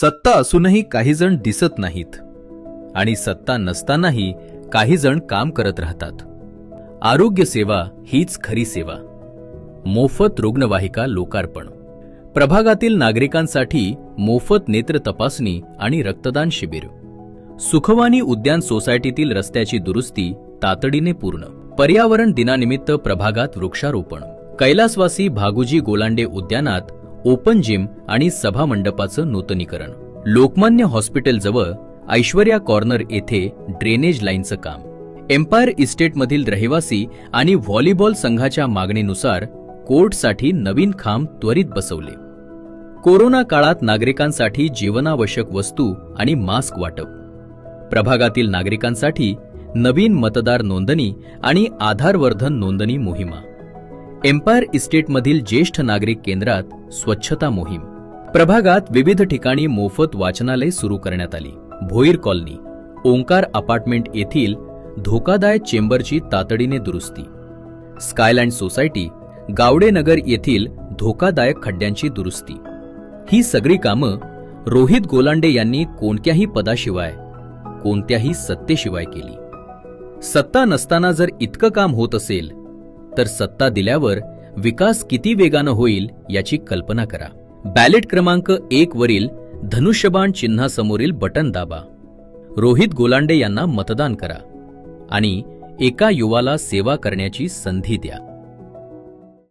सत्ता असूनही काही जण दिसत नाहीत आणि सत्ता नसतानाही काही जण काम करत राहतात. आरोग्य सेवा हीच खरी सेवा. मोफत रुग्णवाहिका लोकार्पण. प्रभागातील नागरिकांसाठी मोफत नेत्र तपासणी आणि रक्तदान शिबिर. सुखवानी उद्यान सोसायटीतील रस्त्याची दुरुस्ती तातडीने पूर्ण. पर्यावरण दिनानिमित्त प्रभागात वृक्षारोपण. कैलासवासी भागुजी गोलांडे उद्यानात ओपन जिम आणि सभा मंडपाचं नूतनीकरण. लोकमान्य हॉस्पिटलजवळ ऐश्वर्या कॉर्नर येथे ड्रेनेज लाईनचं काम. एम्पायर इस्टेटमधील रहिवासी आणि व्हॉलीबॉल संघाच्या मागणीनुसार कोर्टसाठी नवीन खांब त्वरित बसवले. कोरोना काळात नागरिकांसाठी जीवनावश्यक वस्तू आणि मास्क वाटप. प्रभागातील नागरिकांसाठी नवीन मतदार नोंदणी आणि आधारवर्धन नोंदणी मोहिमा. एम्पायर इस्टेटमधील ज्येष्ठ नागरिक केंद्रात स्वच्छता मोहीम. प्रभागात विविध ठिकाणी मोफत वाचनालय सुरू करण्यात आली. भोईर कॉलनी, ओंकार अपार्टमेंट येथील धोकादायक चेंबरची तातडीने दुरुस्ती. स्कायलँड सोसायटी, गावडेनगर येथील धोकादायक खड्ड्यांची दुरुस्ती. ही सगळी कामं रोहित गोलांडे यांनी कोणत्याही पदाशिवाय, कोणत्याही सत्तेशिवाय केली. सत्ता नसताना जर इतकं काम होत असेल तर सत्ता दिल्यावर विकास किती वेगानं होईल याची कल्पना करा. बॅलेट क्रमांक 1 वरील धनुष्यबाण चिन्हासमोरील बटन दाबा. रोहित गोलांडे यांना मतदान करा आणि एका युवाला सेवा करण्याची संधी द्या.